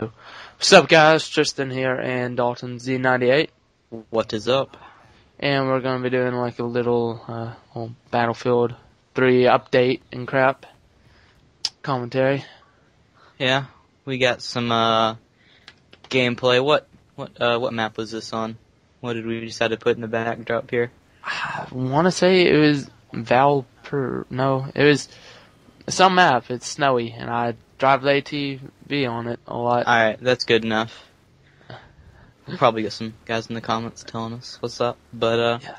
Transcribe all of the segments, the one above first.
What's up, guys? Tristan here and Dalton Z98, What is up? and we're gonna be doing like a little Battlefield 3 update and crap commentary. Yeah, we got some gameplay. What map was this on? What did we decide to put in the backdrop here? I want to say it was it was some map. It's snowy, and I drive the ATV on it a lot. Alright, that's good enough. We'll probably get some guys in the comments telling us what's up. But Yeah.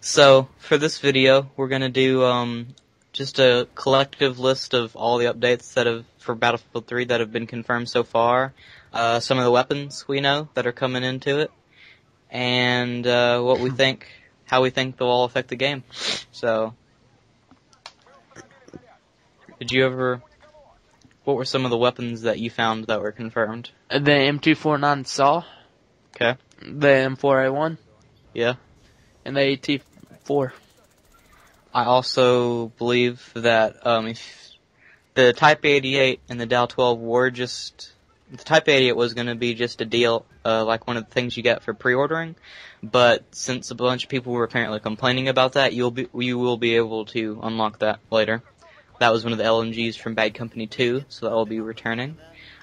So for this video, we're gonna do just a collective list of all the updates for Battlefield 3 that have been confirmed so far. Some of the weapons we know that are coming into it, and what we think, how we think they'll all affect the game. So, what were some of the weapons that you found that were confirmed? The M249 SAW, Okay. the M4A1, Yeah. and the AT4. I also believe that if the Type 88 and the Dow 12 were the Type 88 was going to be just a deal, like one of the things you get for pre-ordering, but since a bunch of people were apparently complaining about that, you will be able to unlock that later. That was one of the LMGs from Bad Company 2, so that will be returning.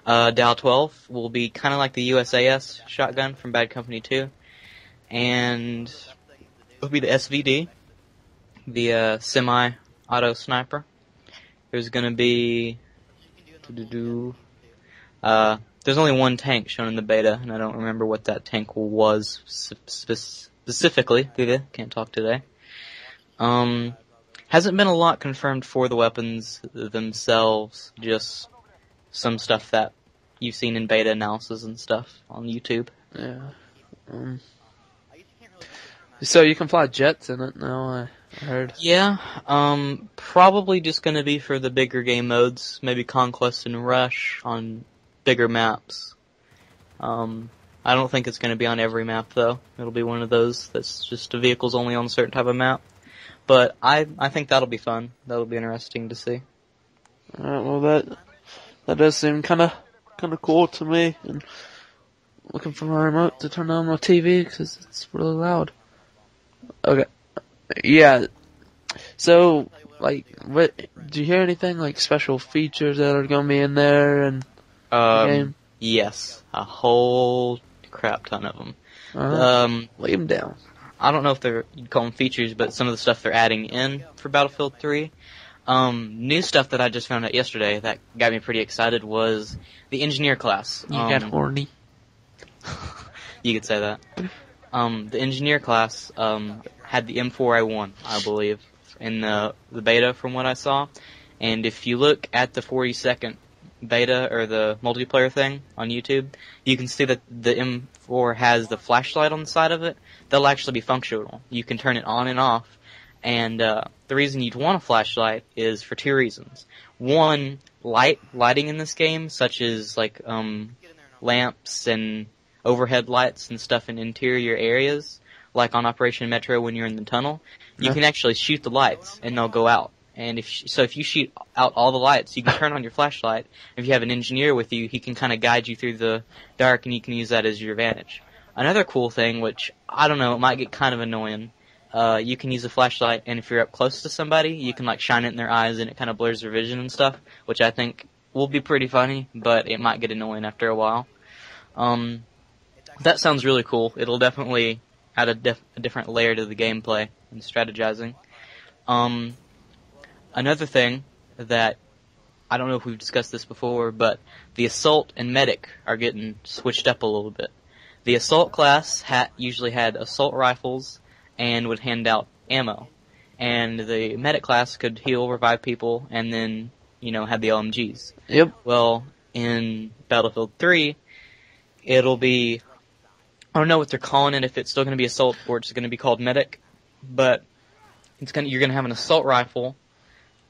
Dow 12 will be kind of like the USAS shotgun from Bad Company 2, and it'll be the SVD, the semi-auto sniper. There's going to be there's only one tank shown in the beta, and I don't remember what that tank was specifically. Can't talk today. Hasn't been a lot confirmed for the weapons themselves, just some stuff that you've seen in beta analysis and stuff on YouTube. Yeah. So you can fly jets in it now, I heard. Yeah, probably just gonna be for the bigger game modes, maybe Conquest and Rush on bigger maps. I don't think it's gonna be on every map though. It'll be one of those that's just the vehicles only on a certain type of map. But I think that'll be fun. That'll be interesting to see. Alright, well that does seem kinda cool to me, and looking for my remote to turn on my TV because it's really loud. Okay. Yeah. So, like, what, do you hear anything like special features that are gonna be in there and the game? Yes, a whole crap ton of them. Lay them down. I don't know if you'd call them features, but some of the stuff they're adding in for Battlefield 3. New stuff that I just found out yesterday that got me pretty excited was the engineer class. You got horny. You could say that. The engineer class had the M4A1, I believe, in the beta from what I saw. And if you look at the 40-second beta or the multiplayer thing on YouTube, you can see that the M4 has the flashlight on the side of it. That'll actually be functional. You can turn it on and off. And the reason you'd want a flashlight is for two reasons. One, lighting in this game, such as like lamps and overhead lights and stuff in interior areas, like on Operation Metro when you're in the tunnel, you can actually shoot the lights and they'll go out. And if you shoot out all the lights, you can turn on your flashlight. If you have an engineer with you, he can kind of guide you through the dark, and you can use that as your advantage. Another cool thing, which I don't know, it might get kind of annoying. You can use a flashlight, and if you're up close to somebody, you can like shine it in their eyes, and it kind of blurs their vision and stuff, which I think will be pretty funny, but it might get annoying after a while. That sounds really cool. It'll definitely add a different layer to the gameplay and strategizing. Another thing that, I don't know if we've discussed this before, but the Assault and Medic are getting switched up a little bit. The Assault class usually had assault rifles and would hand out ammo. And the Medic class could heal, revive people, and then, have the LMGs. Yep. Well, in Battlefield 3, it'll be, I don't know what they're calling it, if it's still going to be Assault or it's going to be called Medic, but you're going to have an assault rifle,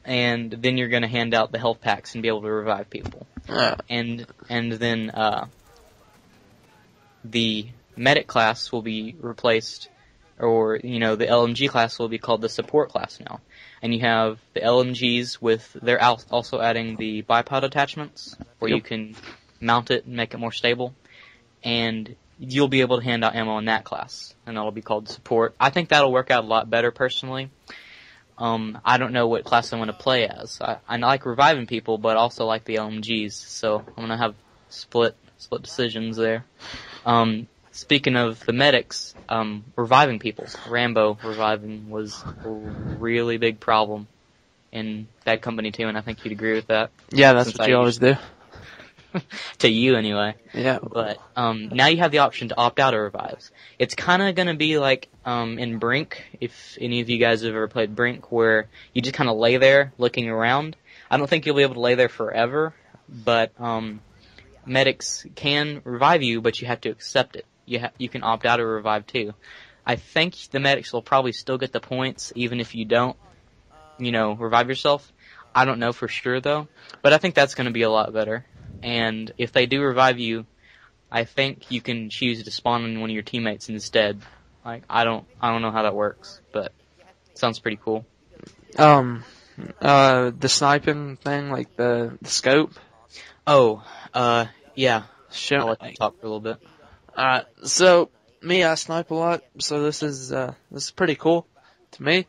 and then you're going to hand out the health packs and be able to revive people. And then the medic class will be replaced, or the LMG class will be called the support class now. And you have the LMGs they're also adding the bipod attachments, where you can mount it and make it more stable, and you'll be able to hand out ammo in that class, and that'll be called support. I think that'll work out a lot better personally. I don't know what class I want to play as. I like reviving people, but also like the LMGs, so I'm gonna have split decisions there. Speaking of the medics, reviving people, Rambo reviving was a really big problem in Bad Company 2, and I think you'd agree with that. Yeah, that's what you always do. To you, anyway. Yeah. But now you have the option to opt out of revives. It's kind of going to be like in Brink, if any of you guys have ever played Brink, where you just kind of lay there looking around. I don't think you'll be able to lay there forever, but medics can revive you, but you have to accept it. You can opt out of revive too. I think the medics will probably still get the points, even if you don't, revive yourself. I don't know for sure though, but I think that's going to be a lot better. And if they do revive you, I think you can choose to spawn in one of your teammates instead. Like, I don't know how that works, but it sounds pretty cool. The sniping thing, like the scope. Oh, yeah. Sure. I'll let you talk for a little bit. So me, I snipe a lot, so this is pretty cool to me.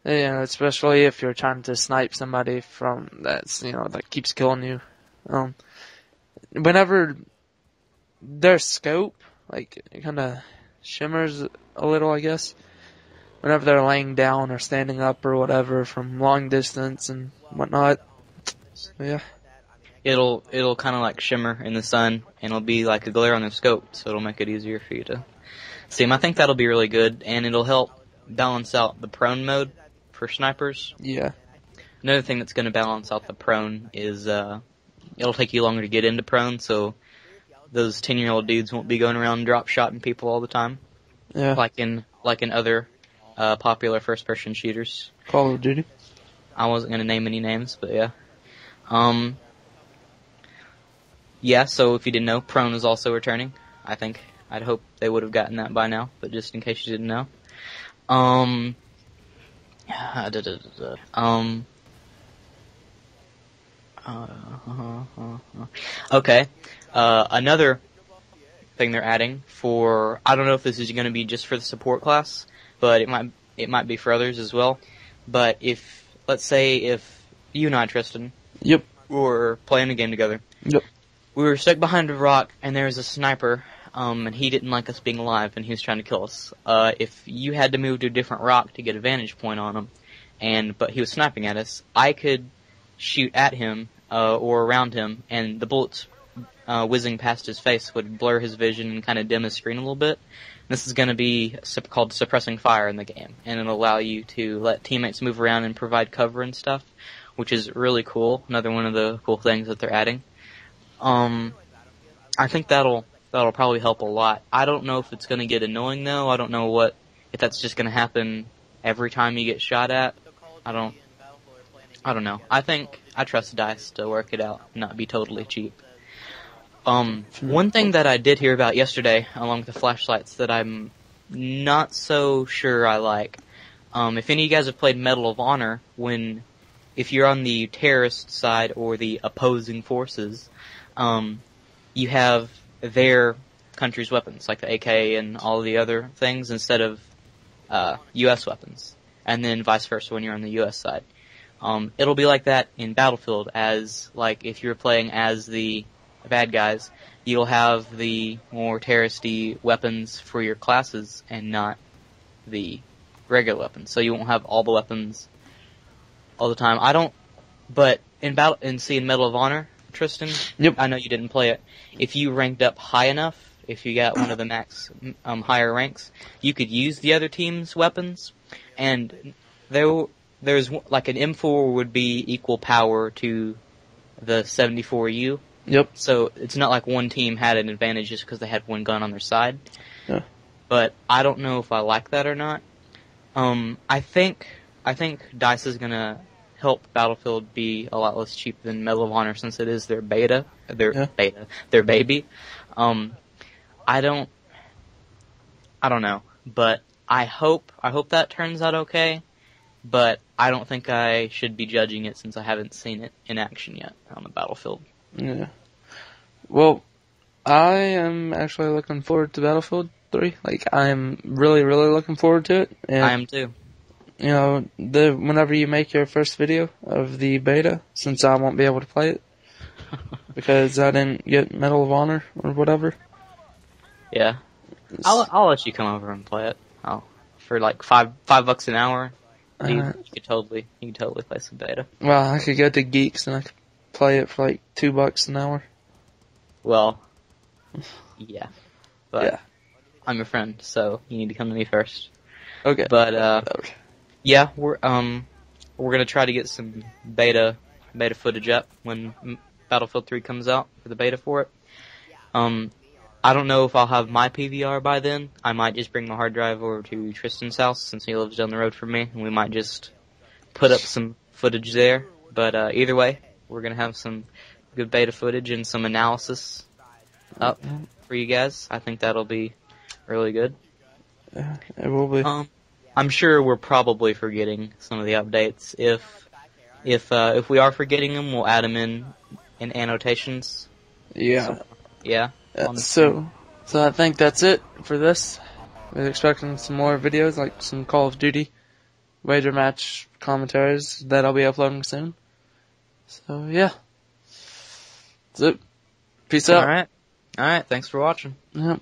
Especially if you're trying to snipe somebody from that keeps killing you. Whenever their scope, like, it kind of shimmers a little, I guess. Whenever they're laying down or standing up or whatever from long distance and whatnot. So, yeah. It'll kind of like shimmer in the sun, and it'll be like a glare on the scope, so it'll make it easier for you to see them. I think that'll be really good, and it'll help balance out the prone mode for snipers. Yeah. Another thing that's going to balance out the prone is it'll take you longer to get into prone, so those 10-year-old dudes won't be going around drop-shotting people all the time. Yeah. Like in other popular first-person shooters. Call of Duty. I wasn't going to name any names, but yeah. Yeah, so if you didn't know, prone is also returning. I'd hope they would have gotten that by now, but just in case you didn't know. Okay. Another thing they're adding for, I don't know if this is going to be just for the support class, but it might be for others as well. But let's say if you and I, Tristan, Yep, were playing a game together. Yep. We were stuck behind a rock, and there was a sniper, and he didn't like us being alive, and he was trying to kill us. If you had to move to a different rock to get a vantage point on him, but he was sniping at us, I could shoot at him or around him, and the bullets whizzing past his face would blur his vision and kind of dim his screen a little bit. This is going to be called suppressing fire in the game, and it'll allow you to let teammates move around and provide cover and stuff, which is really cool. Another one of the cool things that they're adding. I think that'll probably help a lot. I don't know if it's going to get annoying though. I don't know if that's just going to happen every time you get shot at. I don't know. I trust DICE to work it out and not be totally cheap. One thing that I did hear about yesterday, along with the flashlights, that I'm not so sure I like. If any of you guys have played Medal of Honor, if you're on the terrorist side or the opposing forces, you have their country's weapons, like the AK and all the other things, instead of U.S. weapons. And then vice versa when you're on the U.S. side. It'll be like that in Battlefield, as like if you're playing as the bad guys, you'll have the more terroristy weapons for your classes and not the regular weapons. So you won't have all the weapons all the time. But in Medal of Honor, Tristan, Yep. I know you didn't play it. If you ranked up high enough, if you got one of the max higher ranks, you could use the other team's weapons, and there's like an M4 would be equal power to the 74U. Yep. So it's not like one team had an advantage just because they had one gun on their side. Yeah. But I don't know if I like that or not. I think DICE is gonna help Battlefield be a lot less cheap than Medal of Honor, since it is their beta, their baby. I don't know, but I hope that turns out okay. But I don't think I should be judging it since I haven't seen it in action yet on the Battlefield. Yeah. Well, I am actually looking forward to Battlefield 3. Like, I am really, really looking forward to it. And, I am too. you know, whenever you make your first video of the beta, since I won't be able to play it, because I didn't get Medal of Honor or whatever. Yeah. I'll let you come over and play it. For like $5 an hour. You could totally play some beta. Well, I could go to Geeks and I could play it for like $2 an hour. Well, yeah. But Yeah. I'm your friend, so you need to come to me first. Okay. But yeah, we're gonna try to get some beta footage up when Battlefield 3 comes out for the beta for it. I don't know if I'll have my PVR by then. I might just bring my hard drive over to Tristan's house since he lives down the road from me, and we might just put up some footage there. But either way, we're gonna have some good beta footage and some analysis up for you guys. I think that'll be really good. Yeah, it will be. I'm sure we're probably forgetting some of the updates. If we are forgetting them, we'll add them in annotations. Yeah. So, yeah. So I think that's it for this. We're expecting some more videos, like some Call of Duty wager match commentaries that I'll be uploading soon. So yeah. That's it. Peace out. Alright. Thanks for watching. Yep.